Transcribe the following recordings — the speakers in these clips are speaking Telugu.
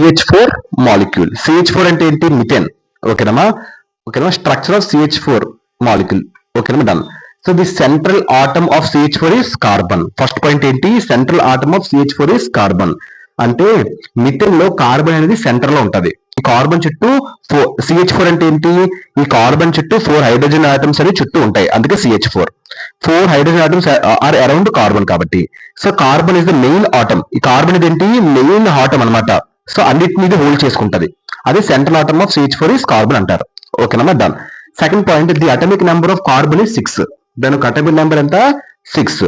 CH4 molecule. CH4 అంటే ఏంటి? మిథేన్. ఓకేనమ్మా. Structure of CH4 molecule. ఓకేనమ్మా, done. So the central atom of CH4 is carbon. First point ఏంటి? Central atom of CH4 is carbon. అంటే మిథేన్ లో కార్బన్ అనేది సెంటర్ లో ఉంటది. ఈ కార్బన్ చుట్టూ CH4 అంటే ఏంటి? ఈ కార్బన్ చుట్టూ 4 హైడ్రోజన్ ఆటమ్స్ అనేవి చుట్టూ ఉంటాయి, అందుకే CH4. 4 hydrogen atoms are around carbon కాబట్టి. So carbon is the main atom. ఈ కార్బన్ ఏంటి? మెయిన్ ఆటమ్ అనమాట. సో అన్నిటిని హోల్డ్ చేసుకుంటది. అదే central atom of CH4 is carbon అంటారు. ఓకేనమ్మా, done. Second point, the atomic number of carbon is 6. దానికి అటమిక్ నెంబర్ ఎంత? 6.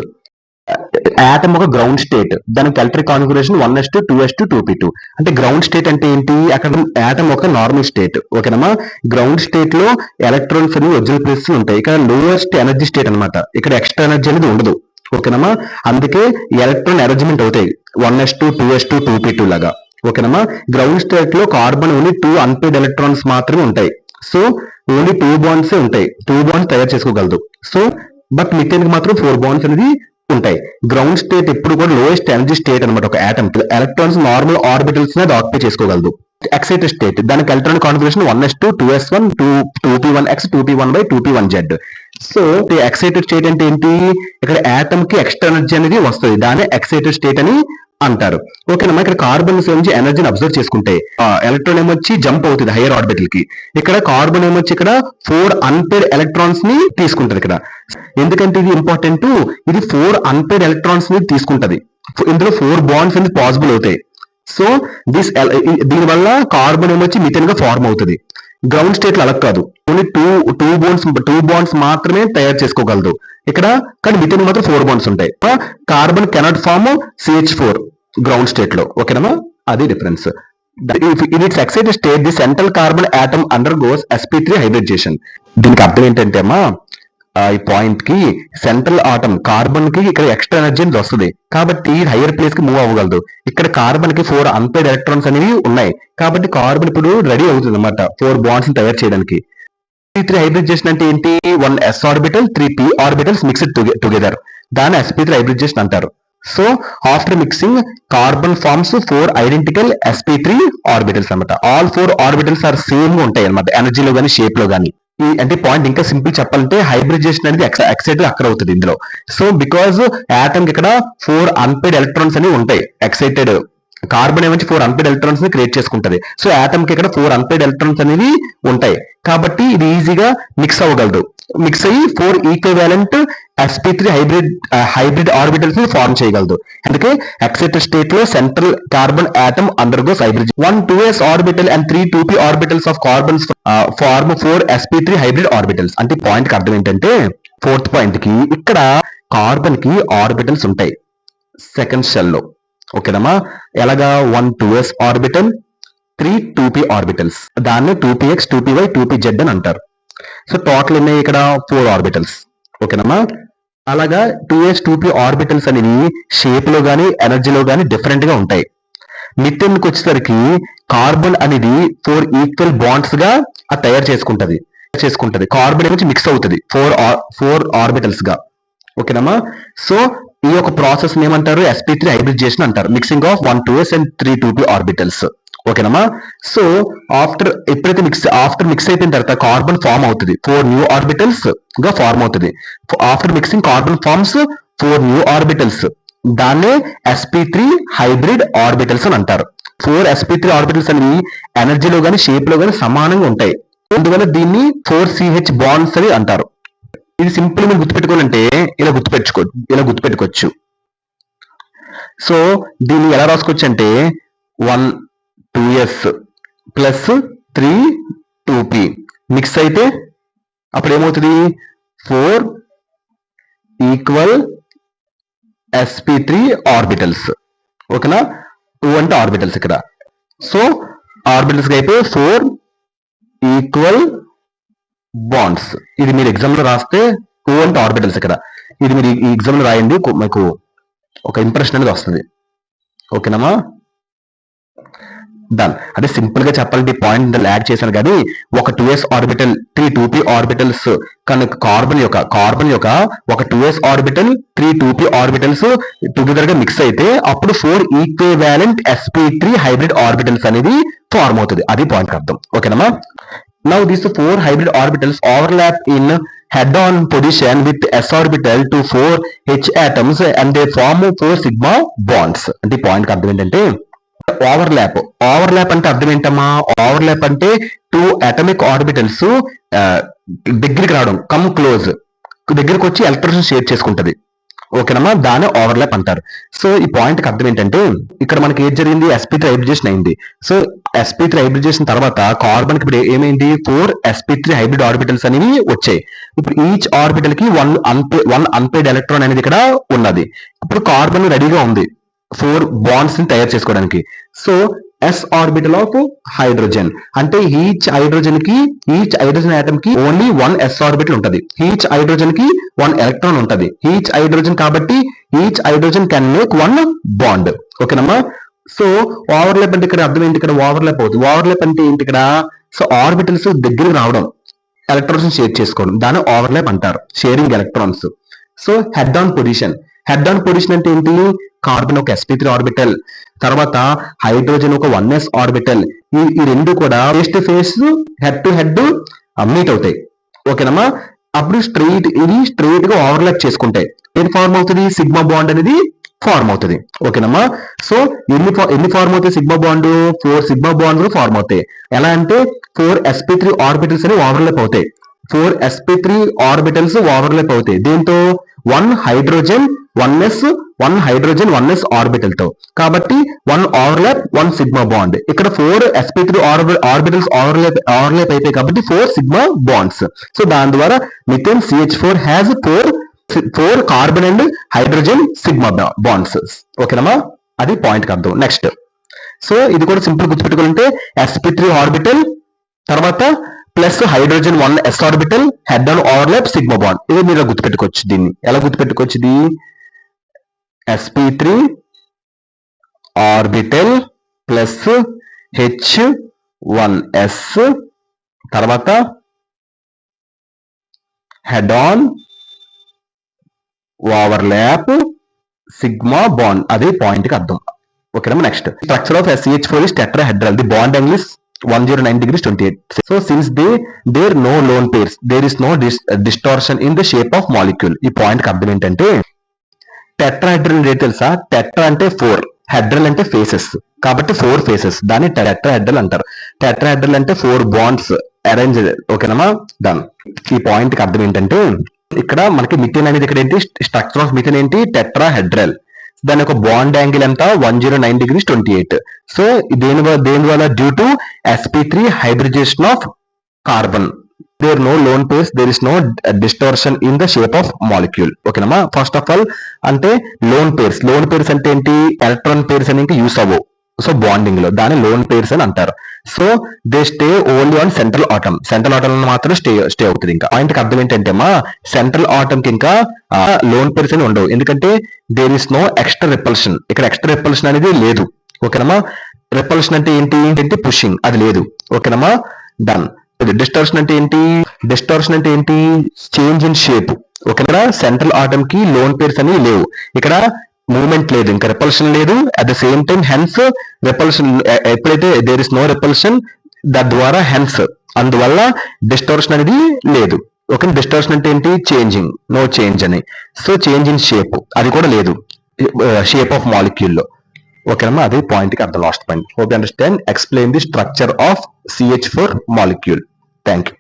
ఆటమ్ ఒక గ్రౌండ్ స్టేట్. దానికి electric configuration 1s2 2s2 2p2. అంటే గ్రౌండ్ స్టేట్ అంటే ఏంటి? అక్కడ ఆటమ్ ఒక నార్మల్ స్టేట్. ఓకేనమ్మా. గ్రౌండ్ స్టేట్ లో ఎలక్ట్రాన్స్ అనేవి ఒరిజినల్ ప్లేస్ ఉంటాయి. ఇక్కడ లోయెస్ట్ ఎనర్జీ స్టేట్ అనమాట. ఇక్కడ ఎక్స్ట్రా ఎనర్జీ అనేది ఉండదు. ఓకేనమ్మా. అందుకే ఎలక్ట్రాన్ అరేంజ్మెంట్ అవుతాయి 1s2 2s2 2p2 లాగా. ఓకేనమ్మా. గ్రౌండ్ స్టేట్ లో కార్బన్ ఓన్లీ 2 అన్పేర్డ్ ఎలక్ట్రాన్స్ మాత్రమే ఉంటాయి. సో ఓన్లీ 2 బాండ్స్ ఉంటాయి. 2 బాండ్స్ తయారు చేసుకోగలదు. సో బట్ మిథేన్ కి మాత్రం 4 బాండ్స్ అనేది ఉంటాయి. గ్రౌండ్ స్టేట్ ఎప్పుడు కూడా లోయెస్ట్ ఎనర్జీ స్టేట్ అనమాట. ఒక ఆటమ్ ఎలక్ట్రాన్స్ నార్మల్ ఆర్బిటల్స్ ని ఆక్యుపై చేసుకోగలదు. ఎక్సైటెడ్ స్టేట్, దానికి electronic configuration 1s2 2s1 2p1x 2p1y 2p1z. So excited state అంటే ఏంటి? ఇక్కడ ఆటమ్ కి ఎక్స్ట్రా ఎనర్జీ అనేది వస్తుంది. దాన్ని ఎక్సైటెడ్ స్టేట్ అని అంటారు. ఓకేనమ్మా. ఇక్కడ కార్బన్ నుంచి ఎనర్జీని అబ్జర్వ్ చేసుకుంటే ఎలక్ట్రాన్ ఏమొచ్చి జంప్ అవుతుంది హైయర్ ఆర్బిటల్ కి. ఇక్కడ కార్బన్ ఏమొచ్చి ఇక్కడ 4 అన్పేర్డ్ ఎలక్ట్రాన్స్ ని తీసుకుంటది. ఇక్కడ ఎందుకంటే ఇది ఇంపార్టెంట్, ఇది 4 అన్పేర్డ్ ఎలక్ట్రాన్స్ ని తీసుకుంటది. ఇందులో 4 బాండ్స్ అనేది పాసిబుల్ అవుతాయి. సో దీనివల్ల కార్బన్ ఏమొచ్చి మిథేన్ గా ఫార్మ్ అవుతుంది. గ్రౌండ్ స్టేట్ లో అలా కాదు, ఓన్లీ టూ బాండ్స్ మాత్రమే తయారు చేసుకోగలదు ఇక్కడ. కానీ మిథేన్ మాత్రం 4 బాండ్స్ ఉంటాయి. Carbon cannot form CH4 ground state లో. ఓకేనమ్మా, అది difference. In its excited state the central carbon atom undergoes sp3 hybridization. దీనికి అర్థం ఏంటంటే అమ్మా, ఈ పాయింట్ కి సెంట్రల్ ఆటమ్ కార్బన్ కి ఇక్కడ ఎక్స్ట్రా ఎనర్జీ వస్తుంది కాబట్టి హైయర్ ప్లేస్ కి మూవ్ అవ్వగలదు. ఇక్కడ కార్బన్ కి 4 అన్పేర్డ్ ఎలక్ట్రాన్స్ అనేవి ఉన్నాయి కాబట్టి కార్బన్ ఇప్పుడు రెడీ అవుతుంది అనమాట 4 బాండ్స్ ని తయారు చేయడానికి. sp3 హైబ్రిడైజేషన్ అంటే ఏంటి? 1 s orbital 3 p orbitals mixed together. దాన్ని sp3 హైబ్రిడైజేషన్ అంటారు. So after mixing carbon forms 4 identical sp3 orbitals అనమాట. ఆల్ 4 ఆర్బిటల్స్ ఆర్ సేమ్ గా ఉంటాయి అనమాట, ఎనర్జీలో గానీ షేప్ లో గానీ. ఈ అంటే పాయింట్ ఇంకా సింపుల్ చెప్పాలంటే హైబ్రిడైజేషన్ అనేది ఎక్సైటెడ్ అక్కడ అవుతుంది ఇందులో. సో బికాజ్ ఆటమ్ ఇక్కడ 4 అన్పేర్డ్ ఎలక్ట్రాన్స్ అనేవి ఉంటాయి. ఎక్సైటెడ్ కార్బన్ ఏమొచ్చి 4 అన్పేర్డ్ ఎలక్ట్రాన్స్ ని క్రియేట్ చేసుకుంటది. సో ఆటమ్ కి ఇక్కడ 4 అన్పేర్డ్ ఎలక్ట్రాన్స్ అనేవి ఉంటాయి కాబట్టి ఇది ఈజీగా మిక్స్ అవ్వగలదు. మిక్స్ అయ్యి 4 ఈక్వివాలెంట్ sp3 హైబ్రిడ్ ఆర్బిటల్స్ ని ఫార్మ్ చేయగలదు. అందుకే ఎక్సైటెడ్ స్టేట్ లో central carbon atom undergoes hybridization. 1 2s orbital and 3 2p orbitals of carbons form 4 sp3 hybrid orbitals. అంటే పాయింట్ కి అర్థం ఏంటంటే, ఫోర్త్ పాయింట్ కి ఇక్కడ కార్బన్ కి ఆర్బిటల్స్ ఉంటాయి సెకండ్ షెల్ లో. ఓకేనమ్మా. ఎలాగా? 1 2s ఆర్బిటల్ 3 2p ఆర్బిటల్స్. దాన్ని 2px 2py 2pz అని అంటారు. సో టోటల్ ఉన్నాయి ఇక్కడ 4 ఆర్బిటల్స్. ఓకేనమ్మా. అలాగా 2s 2p ఆర్బిటల్స్ అనేవి షేప్ లో గానీ ఎనర్జీలో గానీ డిఫరెంట్ గా ఉంటాయి. మిథేన్ కి వచ్చేసరికి కార్బన్ అనేది 4 ఈక్వల్ బాండ్స్ గా అది తయారు చేసుకుంటది. కార్బన్ ఏమొచ్చి మిక్స్ అవుతుంది 4 ఆర్బిటల్స్ గా. ఓకేనమ్మా. సో ఈ యొక్క ప్రాసెస్ ఏమంటారు? sp3 హైబ్రిడైజేషన్ అంటారు. Mixing of 1 2s and 3 2p orbitals. ఓకేనమ్మా. సో ఎప్పుడైతే మిక్స్ అయిపోయిన తర్వాత కార్బన్ ఫార్మ్ అవుతుంది 4 న్యూ ఆర్బిటల్స్ గా ఫార్మ్ అవుతుంది. After mixing carbon forms 4 new orbitals. దాన్నే sp3 హైబ్రిడ్ ఆర్బిటల్స్ అని అంటారు. 4 sp3 ఆర్బిటల్స్ అనేవి ఎనర్జీలో గానీ షేప్ లో గానీ సమానంగా ఉంటాయి. అందువల్ల దీన్ని 4ch బాండ్స్ అని అంటారు. ఇది సింపుల్ మీరు గుర్తుపెట్టుకోవాలంటే ఇలా గుర్తుపెట్టుకోవచ్చు. సో దీన్ని ఎలా రాసుకోవచ్చు అంటే 1 2s ప్లస్ 3 2p మిక్స్ అయితే అప్పుడు ఏమవుతుంది? 4 ఈక్వల్ sp3 ఆర్బిటల్స్. ఓకేనా? 2 అంటే ఆర్బిటల్స్ ఇక్కడ. సో ఆర్బిటల్స్ అయిపోయి 4 ఈక్వల్ బాండ్స్. ఇది మీరు ఎగ్జామ్ లో రాస్తే 2 అంటే ఆర్బిటల్స్ ఇక్కడ. ఇది మీరు ఈ ఎగ్జామ్ లో రాయండి, మీకు ఒక ఇంప్రెషన్ అనేది వస్తుంది. ఓకేనమ్మా. డన్. అదే సింపుల్ గా చెప్పాలంటే పాయింట్ యాడ్ చేశాను కానీ ఒక 2s ఆర్బిటల్ 3 2p ఆర్బిటల్స్ కనుక కార్బన్ యొక్క ఒక 2s orbital 3 2p orbitals together గా మిక్స్ అయితే అప్పుడు 4 ఈక్వివాలెంట్ sp3 హైబ్రిడ్ ఆర్బిటల్స్ అనేది ఫార్మ్ అవుతుంది. అది పాయింట్ అర్థం. ఓకేనమ్మా. Now these 4 hybrid orbitals overlap in head-on position with s orbital to 4 h atoms and they form 4 sigma bonds. అంటే పాయింట్ అర్థం ఏంటంటే ఓవర్లాప్ అంటే అర్థం ఏంటమ్మా? ఓవర్లాప్ అంటే 2 అటామిక్ ఆర్బిటల్స్ దగ్గరికి రావడం, కమ్ క్లోజ్, దగ్గరికి వచ్చి ఎలక్ట్రాన్ షేర్ చేసుకుంటది. ఓకేనమ్మా, దాన్ని ఓవర్లాప్ అంటారు. సో ఈ పాయింట్ కి అర్థం ఏంటంటే ఇక్కడ మనకి ఏం జరిగింది, sp3 హైబ్రిడేషన్ అయింది. సో sp3 హైబ్రిడేషన్ తర్వాత కార్బన్ కి ఇప్పుడు ఏమైంది, 4 sp3 హైబ్రిడ్ ఆర్బిటల్స్ అనేవి వచ్చాయి. ఇప్పుడు ఈచ్ ఆర్బిటల్ కి వన్ అన్పేడ్ ఎలక్ట్రాన్ అనేది ఇక్కడ ఉన్నది. ఇప్పుడు కార్బన్ రెడీగా ఉంది 4 బాండ్స్ ని తయారు చేసుకోవడానికి. So s orbital of hydrogen అంటే ఈచ్ హైడ్రోజన్ ఆటమ్ కి ఓన్లీ 1 s ఆర్బిటల్ ఉంటది. ఈచ్ హైడ్రోజన్ కి 1 ఎలక్ట్రాన్ ఉంటది. ఈచ్ హైడ్రోజన్ కాబట్టి each hydrogen can make 1 bond. ఓకేనమ్మా. సో ఓవర్లాప్ అంటే ఇక్కడ అర్థం ఏంటి, ఇక్కడ ఓవర్లాప్ అవుతుంది. ఓవర్లాప్ అంటే ఏంటి ఇక్కడ, సో ఆర్బిటల్స్ దగ్గరికి రావడం, ఎలక్ట్రాన్స్ షేర్ చేసుకోవడం, దాన్ని ఓవర్లాప్ అంటారు, sharing electrons. So head on position అంటే ఏంటి, కార్బన్ ఒక sp3 ఆర్బిటల్, తర్వాత హైడ్రోజన్ ఒక 1s ఆర్బిటల్, ఈ రెండు కూడా face to face head to head meet అవుతాయి. ఓకేనమ్మా. అప్పుడు స్ట్రైట్ గా ఓవర్లాప్ చేసుకుంటాయి. ఏం ఫార్మ్ అవుతుంది, సిగ్మా బాండ్ అనేది ఫార్మ్ అవుతుంది. ఓకేనమ్మా. సో ఎన్ని ఫార్మ్ అవుతాయి sigma bond, 4 sigma bond form అవుతాయి. ఎలా అంటే 4 sp3 ఆర్బిటల్స్ అని ఓవర్లాప్ అవుతాయి. 4 sp3 ఆర్బిటల్స్ ఓవర్లాప్ అవుతాయి. దీంతో 1 హైడ్రోజన్ 1s ఆర్బిటల్ తో, కాబట్టి 1 ఓవర్లాప్ 1 సిగ్మా బాండ్. ఇక్కడ 4 sp3 ఆర్బిటల్స్ ఓవర్లాప్ అయిపోయి కాబట్టి 4 సిగ్మా బాండ్స్. సో దాని ద్వారా methane CH4 has 4 carbon and hydrogen sigma bonds. ఓకేనమ్మా, అది పాయింట్ కి అర్థం. నెక్స్ట్, సో ఇది కూడా సింపుల్ గుర్తుపెట్టుకోవాలంటే sp3 ఆర్బిటల్ తర్వాత plus hydrogen 1s orbital, head on overlap sigma bond. ఇది మీరు గుర్తుపెట్టుకోవచ్చు. దీన్ని ఎలా గుర్తుపెట్టుకోవచ్చు, ఇది sp3 ఆర్బిటల్ ప్లస్ h1s తర్వాత head on overlap sigma bond. అదే పాయింట్ కి అర్థం. ఓకేనా. Next, structure of CH4 is tetrahedral. The bond angle is 109 degrees 28. So since there no lone pairs, there is no distortion in the shape of molecule. ఈ పాయింట్ కి అర్థం ఏంటంటే టెట్రాహెడ్రల్ అంటే తెలుసా, టెట్రా అంటే 4, హెడ్రల్ అంటే ఫేసెస్, కాబట్టి 4 ఫేసెస్, దాన్ని టెట్రాహెడ్రల్ అంటారు. టెట్రాహెడ్రల్ అంటే 4 బాండ్స్ అరేంజ్. ఓకేనమ్మా, డన్. ఈ పాయింట్ కి అర్థం ఏంటంటే ఇక్కడ మనకి మిథేన్ అనేది ఇక్కడ ఏంటి, స్ట్రక్చర్ ఆఫ్ మిథేన్ ఏంటి, టెట్రాహెడ్రల్. దాని యొక్క బాండ్ యాంగిల్ ఎంత, 109 degrees 28. సో దేని వల్ల, due to sp3 hybridisation of carbon. There no lone pairs, there is no distortion in the shape of molecule. ఓకేనమ్మా. ఫస్ట్ ఆఫ్ ఆల్ అంటే లోన్ పేర్స్ అంటే ఏంటి, ఎలక్ట్రాన్ పేర్స్ అని ఇంకా యూస్ అవ్వవు. సో బాండింగ్ లో దాన్ని లోన్ పేర్స్ అని అంటారు. So they stay only on central atom మాత్రం స్టే అవుతుంది. ఇంకా పాయింట్ అర్థం ఏంటంటే మా సెంట్రల్ ఆటమ్ కి ఇంకా లోన్ పేర్స్ అని ఉండవు, ఎందుకంటే there is no extra repulsion. ఇక్కడ ఎక్స్ట్రా రిపల్షన్ అనేది లేదు. ఓకేనమ్మా. రిపల్షన్ అంటే ఏంటి, పుషింగ్, అది లేదు. ఓకేనమ్మా, డన్. డిస్టార్షన్ అంటే ఏంటి, చేంజ్ ఇన్ షేప్. ఓకేనా. సెంట్రల్ ఆటమ్ కి లోన్ పేర్స్ అనేవి లేవు, ఇక్కడ మూవ్మెంట్ లేదు, ఇంకా రిపల్షన్ లేదు. At the same time hence repulsion, ఎప్పుడైతే దేర్ ఇస్ నో రిపల్షన్ ద్వారా హెన్స్, అందువల్ల డిస్టార్షన్ అనేది లేదు. ఓకే. డిస్టార్షన్ అంటే ఏంటి, చేంజింగ్, నో చేంజ్ అని. సో చేంజ్ ఇన్ షేప్ అది కూడా లేదు షేప్ ఆఫ్ మాలిక్యూల్ లో. ఓకేనమ్మా, అదే పాయింట్ కి అర్థం. Last point. Hope you understand. Explain the structure of CH4 molecule. Thank you.